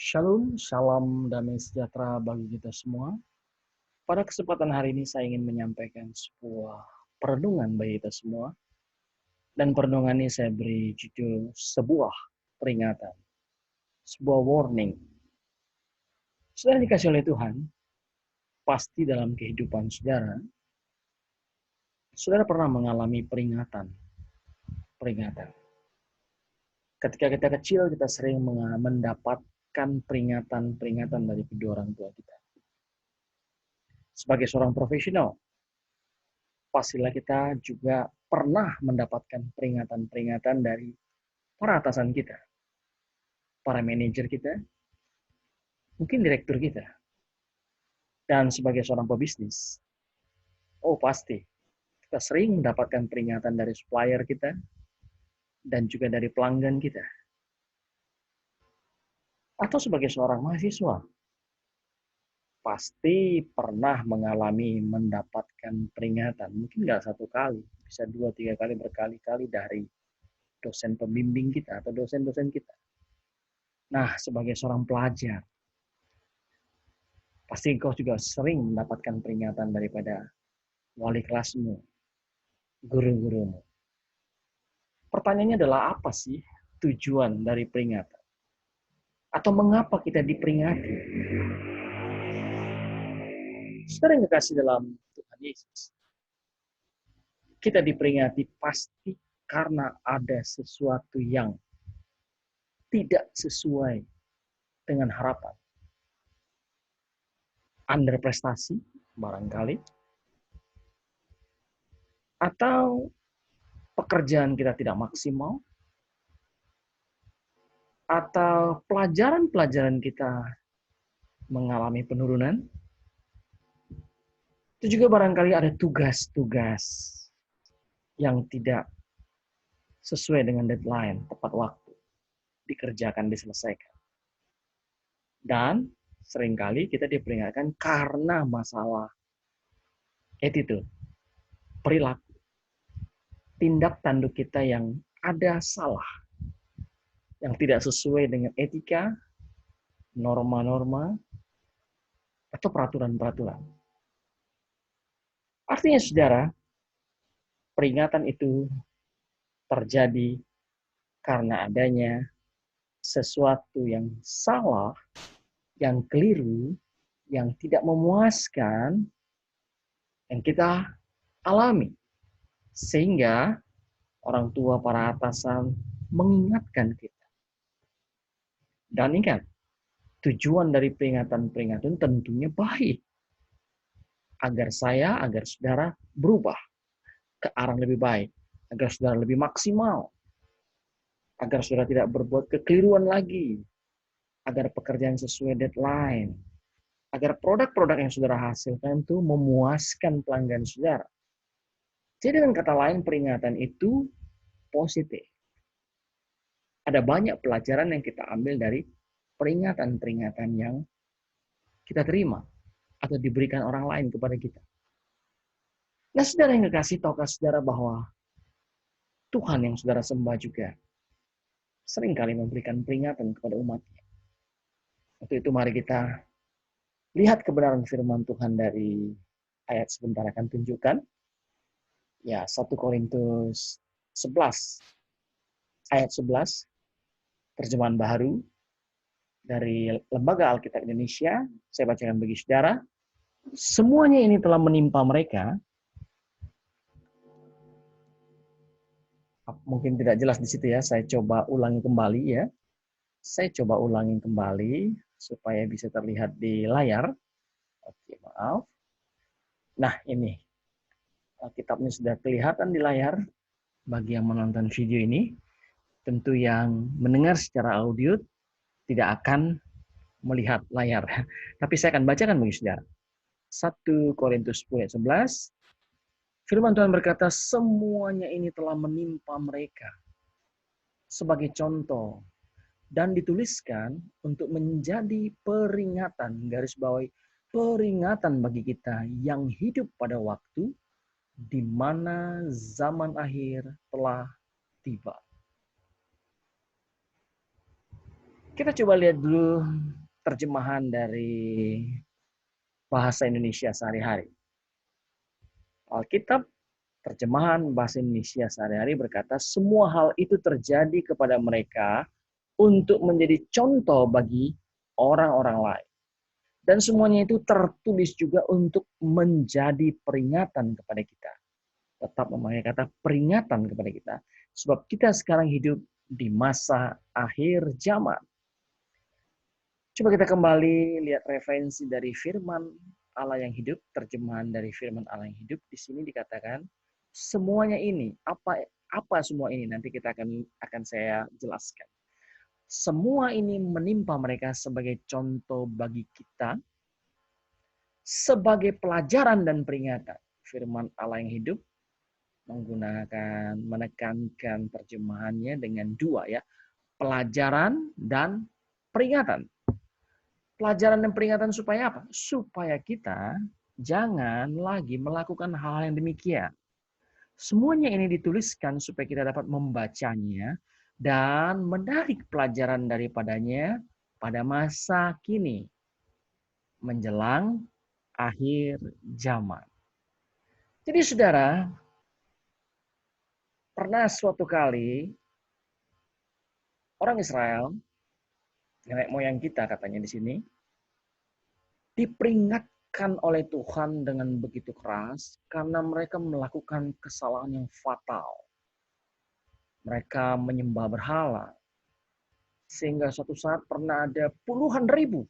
Shalom, salam damai sejahtera bagi kita semua. Pada kesempatan hari ini saya ingin menyampaikan sebuah perenungan bagi kita semua. Dan perenungan ini saya beri judul sebuah peringatan, sebuah warning. Saudara dikasih oleh Tuhan, pasti dalam kehidupan saudara, saudara pernah mengalami peringatan. Ketika kita kecil, kita sering mendapatkan peringatan-peringatan dari kedua orang tua kita. Sebagai seorang profesional, pastilah kita juga pernah mendapatkan peringatan-peringatan dari para atasan kita, para manajer kita, mungkin direktur kita. Dan sebagai seorang pebisnis, pasti kita sering mendapatkan peringatan dari supplier kita dan juga dari pelanggan kita. Atau sebagai seorang mahasiswa, pasti pernah mendapatkan peringatan, mungkin nggak satu kali, bisa 2-3 kali, berkali-kali dari dosen pembimbing kita atau dosen-dosen kita. Nah, sebagai seorang pelajar, pasti engkau juga sering mendapatkan peringatan daripada wali kelasmu, guru-gurumu. Pertanyaannya adalah apa sih tujuan dari peringatan? Atau mengapa kita diperingati? Saudara yang kekasih dalam Tuhan Yesus, kita diperingati pasti karena ada sesuatu yang tidak sesuai dengan harapan. Underprestasi barangkali, atau pekerjaan kita tidak maksimal, atau pelajaran-pelajaran kita mengalami penurunan. Itu juga barangkali ada tugas-tugas yang tidak sesuai dengan deadline, tepat waktu, dikerjakan, diselesaikan. Dan seringkali kita diperingatkan karena masalah attitude, perilaku, tindak tanduk kita yang ada salah, yang tidak sesuai dengan etika, norma-norma, atau peraturan-peraturan. Artinya, saudara, peringatan itu terjadi karena adanya sesuatu yang salah, yang keliru, yang tidak memuaskan, yang kita alami. Sehingga orang tua, para atasan mengingatkan kita. Dan ingat, tujuan dari peringatan-peringatan tentunya baik. Agar saudara berubah ke arah lebih baik. Agar saudara lebih maksimal. Agar saudara tidak berbuat kekeliruan lagi. Agar pekerjaan sesuai deadline. Agar produk-produk yang saudara hasilkan itu memuaskan pelanggan saudara. Jadi dengan kata lain, peringatan itu positif. Ada banyak pelajaran yang kita ambil dari peringatan-peringatan yang kita terima atau diberikan orang lain kepada kita. Nah, saudara yang kekasih, tahukah saudara bahwa Tuhan yang saudara sembah juga seringkali memberikan peringatan kepada umatnya. Untuk itu mari kita lihat kebenaran firman Tuhan dari ayat sebentar akan tunjukkan. Ya, 1 Korintus 11 ayat 11 terjemahan baru dari Lembaga Alkitab Indonesia. Saya bacakan bagi saudara. Semuanya ini telah menimpa mereka. Mungkin tidak jelas di situ ya. Saya coba ulangi kembali ya. Saya coba ulangi kembali supaya bisa terlihat di layar. Oke, maaf. Nah, ini kitabnya sudah kelihatan di layar bagi yang menonton video ini. Tentu yang mendengar secara audio tidak akan melihat layar. Tapi saya akan bacakan bagi saudara. 1 Korintus 10 ayat 11. Firman Tuhan berkata, semuanya ini telah menimpa mereka sebagai contoh dan dituliskan untuk menjadi peringatan, garis bawahi, peringatan bagi kita yang hidup pada waktu di mana zaman akhir telah tiba. Kita coba lihat dulu terjemahan dari bahasa Indonesia sehari-hari. Alkitab terjemahan bahasa Indonesia sehari-hari berkata, semua hal itu terjadi kepada mereka untuk menjadi contoh bagi orang-orang lain. Dan semuanya itu tertulis juga untuk menjadi peringatan kepada kita. Tetap memakai kata peringatan kepada kita. Sebab kita sekarang hidup di masa akhir zaman. Coba kita kembali lihat referensi dari firman Allah yang hidup, terjemahan dari firman Allah yang hidup. Di sini dikatakan semuanya ini, apa semua ini nanti kita akan saya jelaskan. Semua ini menimpa mereka sebagai contoh bagi kita, sebagai pelajaran dan peringatan. Firman Allah yang hidup menekankan terjemahannya dengan dua ya, pelajaran dan peringatan. Pelajaran dan peringatan supaya apa? Supaya kita jangan lagi melakukan hal yang demikian. Semuanya ini dituliskan supaya kita dapat membacanya dan menarik pelajaran daripadanya pada masa kini menjelang akhir zaman. Jadi saudara, pernah suatu kali orang Israel, nenek moyang kita katanya di sini, diperingatkan oleh Tuhan dengan begitu keras karena mereka melakukan kesalahan yang fatal. Mereka menyembah berhala. Sehingga suatu saat pernah ada puluhan ribu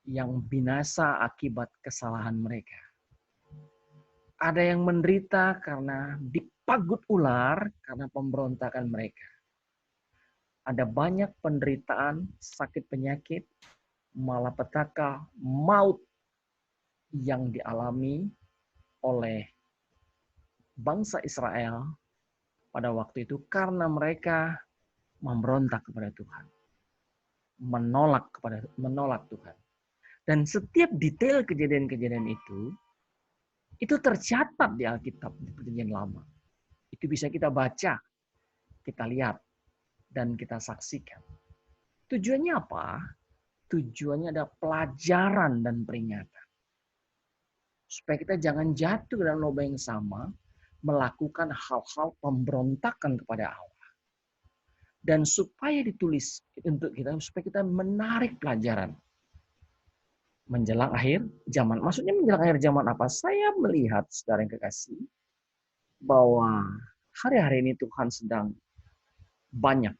yang binasa akibat kesalahan mereka. Ada yang menderita karena dipagut ular karena pemberontakan mereka. Ada banyak penderitaan, sakit penyakit, malapetaka, maut yang dialami oleh bangsa Israel pada waktu itu karena mereka memberontak kepada Tuhan. Menolak Tuhan. Dan setiap detail kejadian-kejadian itu tercatat di Alkitab, di Perjanjian Lama. Itu bisa kita baca, kita lihat, dan kita saksikan. Tujuannya apa? Tujuannya ada pelajaran dan peringatan. Supaya kita jangan jatuh dalam lubang yang sama, melakukan hal-hal pemberontakan kepada Allah. Dan supaya ditulis untuk kita, supaya kita menarik pelajaran. Menjelang akhir zaman. Maksudnya menjelang akhir zaman apa? Saya melihat, saudara yang kekasih, bahwa hari-hari ini Tuhan sedang banyak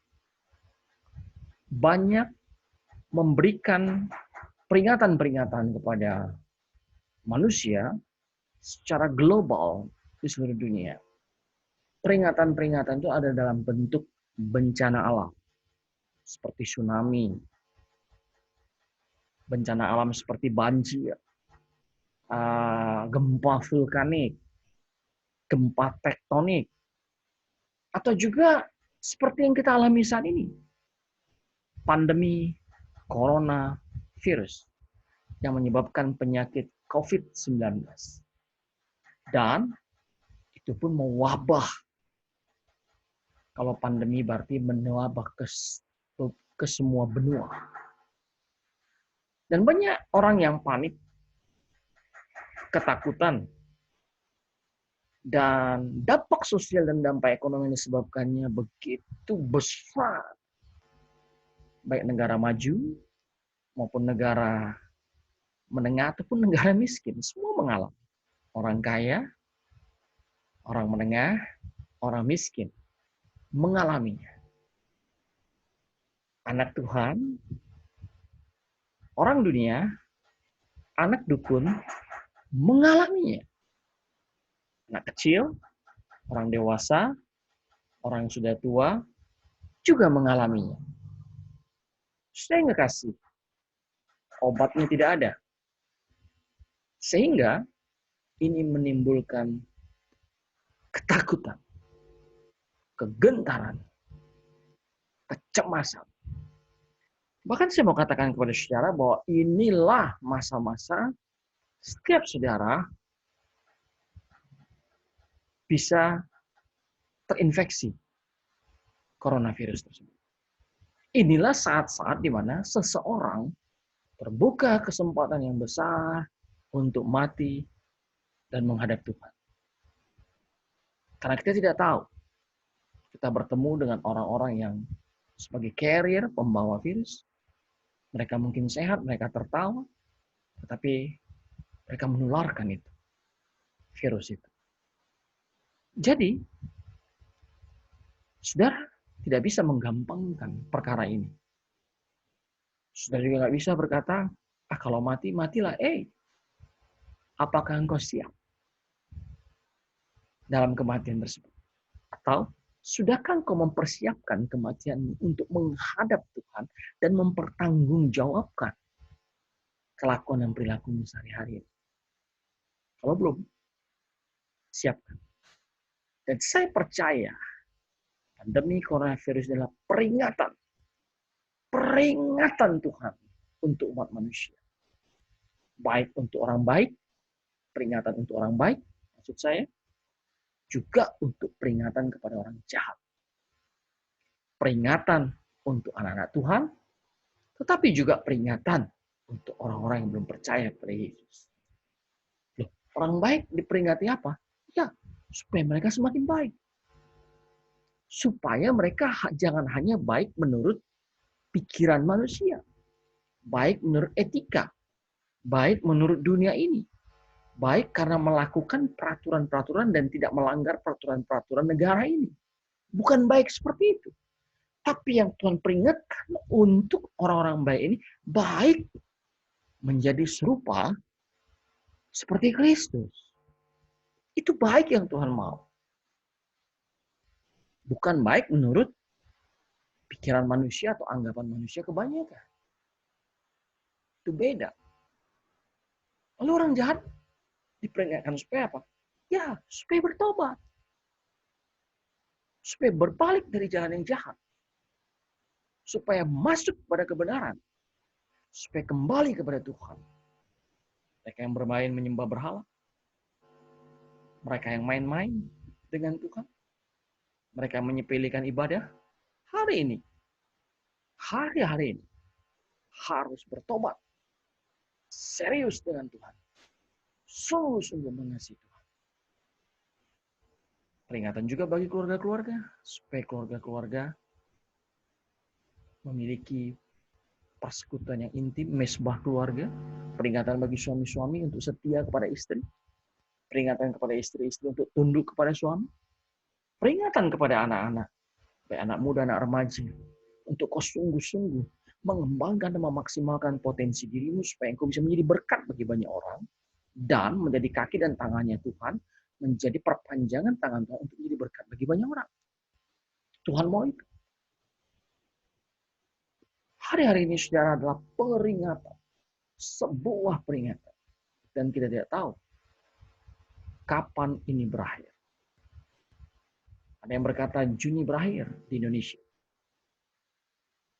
memberikan peringatan-peringatan kepada manusia secara global di seluruh dunia. Peringatan-peringatan itu ada dalam bentuk bencana alam, seperti tsunami, bencana alam seperti banjir, gempa vulkanik, gempa tektonik, atau juga seperti yang kita alami saat ini, pandemi coronavirus yang menyebabkan penyakit COVID-19. Dan itu pun mewabah. Kalau pandemi berarti mewabah ke semua benua. Dan banyak orang yang panik, ketakutan, dan dampak sosial dan dampak ekonomi yang disebabkannya begitu besar. Baik negara maju maupun negara menengah ataupun negara miskin, semua mengalami. Orang kaya, orang menengah, orang miskin mengalaminya. Anak Tuhan, orang dunia, anak dukun mengalaminya. Anak kecil, orang dewasa, orang yang sudah tua juga mengalaminya. Saya nggak kasih. Obatnya tidak ada. Sehingga ini menimbulkan ketakutan, kegentaran, kecemasan. Bahkan saya mau katakan kepada saudara bahwa inilah masa-masa setiap saudara bisa terinfeksi coronavirus tersebut. Inilah saat-saat di mana seseorang terbuka kesempatan yang besar untuk mati dan menghadap Tuhan. Karena kita tidak tahu, kita bertemu dengan orang-orang yang sebagai carrier, pembawa virus. Mereka mungkin sehat, mereka tertawa, tetapi mereka menularkan itu, virus itu. Jadi, saudara tidak bisa menggampangkan perkara ini. Saudara juga nggak bisa berkata, kalau mati, matilah. Apakah engkau siap dalam kematian tersebut? Atau sudahkah engkau mempersiapkan kematianmu untuk menghadap Tuhan dan mempertanggungjawabkan kelakuan dan perilakumu sehari-hari? Kalau belum, siapkan. Dan saya percaya pandemi coronavirus adalah peringatan Tuhan untuk umat manusia. Baik untuk orang baik, peringatan untuk orang baik, maksud saya, juga untuk peringatan kepada orang jahat. Peringatan untuk anak-anak Tuhan, tetapi juga peringatan untuk orang-orang yang belum percaya kepada Yesus. Loh, orang baik diperingati apa? Ya, supaya mereka semakin baik. Supaya mereka jangan hanya baik menurut pikiran manusia, baik menurut etika, baik menurut dunia ini, baik karena melakukan peraturan-peraturan dan tidak melanggar peraturan-peraturan negara ini. Bukan baik seperti itu. Tapi yang Tuhan peringatkan untuk orang-orang baik ini, baik menjadi serupa seperti Kristus. Itu baik yang Tuhan mau. Bukan baik menurut pikiran manusia atau anggapan manusia kebanyakan. Itu beda. Lalu orang jahat diperingatkan supaya apa? Ya, supaya bertobat. Supaya berbalik dari jalan yang jahat. Supaya masuk pada kebenaran. Supaya kembali kepada Tuhan. Mereka yang bermain menyembah berhala. Mereka yang main-main dengan Tuhan. Mereka yang menyepelekan ibadah. Hari ini. Hari-hari ini. Harus bertobat. Serius dengan Tuhan. Sungguh-sungguh mengasihi Tuhan. Peringatan juga bagi keluarga-keluarga. Supaya keluarga-keluarga memiliki persekutuan yang intim, mesbah keluarga. Peringatan bagi suami-suami untuk setia kepada istri. Peringatan kepada istri-istri untuk tunduk kepada suami. Peringatan kepada anak-anak, baik anak muda, anak remaja, untuk kau sungguh-sungguh mengembangkan dan memaksimalkan potensi dirimu supaya engkau bisa menjadi berkat bagi banyak orang dan menjadi kaki dan tangannya Tuhan, menjadi perpanjangan tangan Tuhan untuk menjadi berkat bagi banyak orang. Tuhan mau itu. Hari-hari ini saudara adalah peringatan, sebuah peringatan. Dan kita tidak tahu kapan ini berakhir. Ada yang berkata Juni berakhir di Indonesia.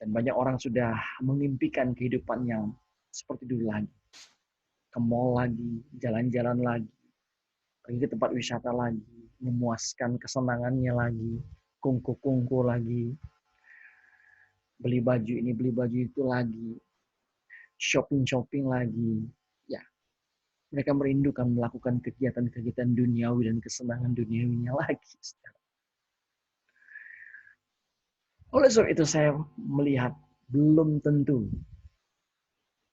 Dan banyak orang sudah memimpikan kehidupan yang seperti dulu lagi. Ke mall lagi, jalan-jalan lagi, pergi ke tempat wisata lagi, memuaskan kesenangannya lagi, kungku-kungku lagi, beli baju ini, beli baju itu lagi, shopping-shopping lagi. Ya, mereka merindukan melakukan kegiatan-kegiatan duniawi dan kesenangan duniawinya lagi. Oleh sebab itu saya melihat belum tentu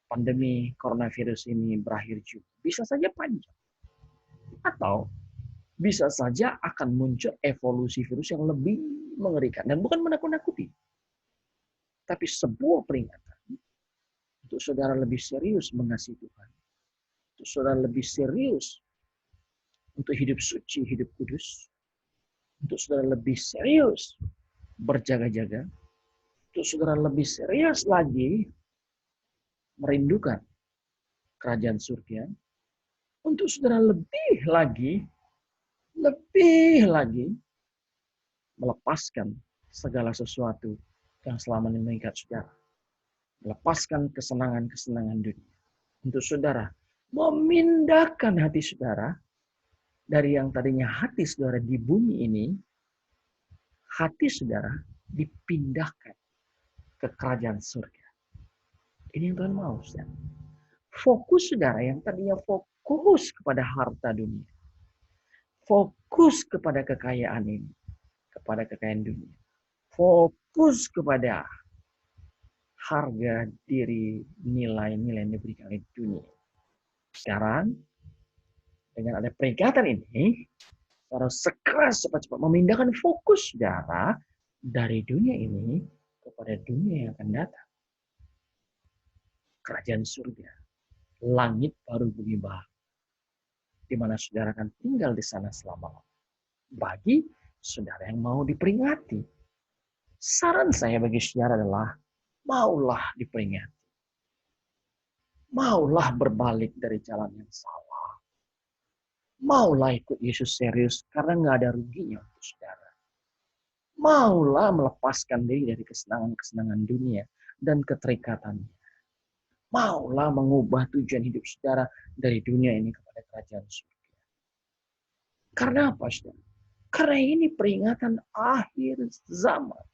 pandemi coronavirus ini berakhir juga. Bisa saja panjang. Atau bisa saja akan muncul evolusi virus yang lebih mengerikan. Dan bukan menakut-nakuti. Tapi sebuah peringatan untuk saudara lebih serius mengasihi Tuhan. Untuk saudara lebih serius untuk hidup suci, hidup kudus. Untuk saudara lebih serius berjaga-jaga. Untuk saudara lebih serius lagi merindukan kerajaan surga. Untuk saudara lebih lagi melepaskan segala sesuatu yang selama ini mengikat saudara. Melepaskan kesenangan-kesenangan dunia. Untuk saudara memindahkan hati saudara dari yang tadinya hati saudara di bumi ini, hati saudara dipindahkan ke kerajaan surga. Ini yang Tuhan mau, saudara. Fokus saudara yang tadinya fokus kepada harta dunia. Fokus kepada kekayaan ini. Kepada kekayaan dunia. Fokus kepada harga diri, nilai-nilai yang diberikan oleh dunia. Sekarang, dengan ada peringatan ini, harus segera cepat-cepat memindahkan fokus saudara dari dunia ini kepada dunia yang akan datang. Kerajaan surga, langit baru bumi baru, di mana saudara akan tinggal di sana selama-lamanya. Bagi saudara yang mau diperingati, saran saya bagi saudara adalah maulah diperingati. Maulah berbalik dari jalan yang salah. Maulah ikut Yesus serius karena nggak ada ruginya untuk saudara. Maulah melepaskan diri dari kesenangan-kesenangan dunia dan keterikatannya. Maulah mengubah tujuan hidup saudara dari dunia ini kepada kerajaan surga. Karena apa, saudara? Karena ini peringatan akhir zaman.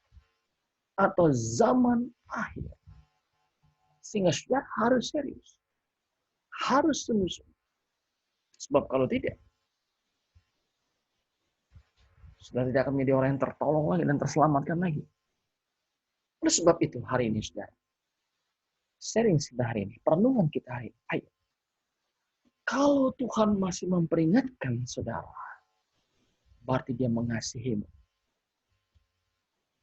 Atau zaman akhir. Sehingga saudara harus serius. Harus sungguh-sungguh. Sebab kalau tidak, saudara tidak akan menjadi orang yang tertolong lagi dan terselamatkan lagi. Oleh sebab itu hari ini, saudara, sharing kita hari ini, perenungan kita hari ini, ayo. Kalau Tuhan masih memperingatkan saudara, berarti dia mengasihimu.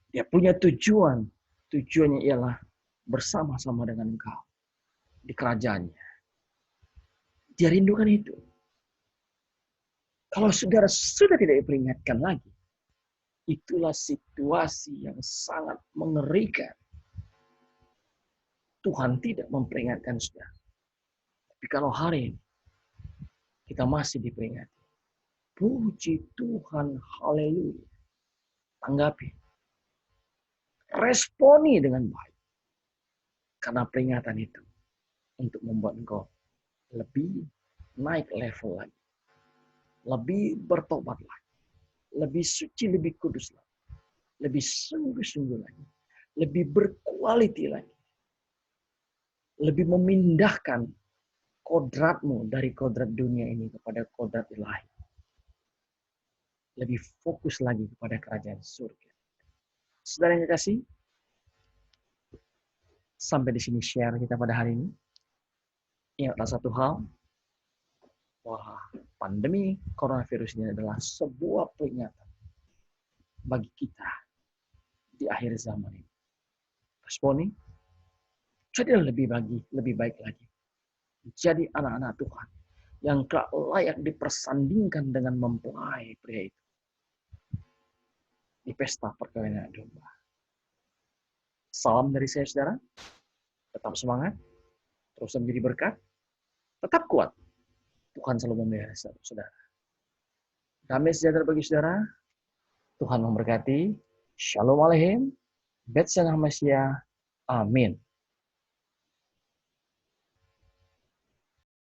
Dia punya tujuan. Tujuannya ialah bersama-sama dengan engkau di kerajaannya. Dia rindukan itu. Kalau saudara sudah tidak diperingatkan lagi, itulah situasi yang sangat mengerikan. Tuhan tidak memperingatkan saudara. Tapi kalau hari ini kita masih diperingati, puji Tuhan, haleluya. Tanggapi. Responi dengan baik. Karena peringatan itu untuk membuat engkau lebih naik level lagi. Lebih bertobat lagi. Lebih suci, lebih kudus lagi. Lebih sungguh-sungguh lagi. Lebih berkualiti lagi. Lebih memindahkan kodratmu dari kodrat dunia ini kepada kodrat ilahi. Lebih fokus lagi kepada kerajaan surga. Saudara yang kekasih, sampai di sini share kita pada hari ini. Ingatlah satu hal, bahwa pandemi coronavirus ini adalah sebuah peringatan bagi kita di akhir zaman ini. Responi, jadilah lebih baik lagi. Jadi anak-anak Tuhan yang tak layak dipersandingkan dengan mempelai pria itu di pesta perkawinan domba. Salam dari saya, saudara. Tetap semangat, terus menjadi berkat, tetap kuat. Tuhan selalu memelihara saudara. Damai sejahtera bagi saudara. Tuhan memberkati. Shalom Aleichem. Bet Senang Mesia. Amin.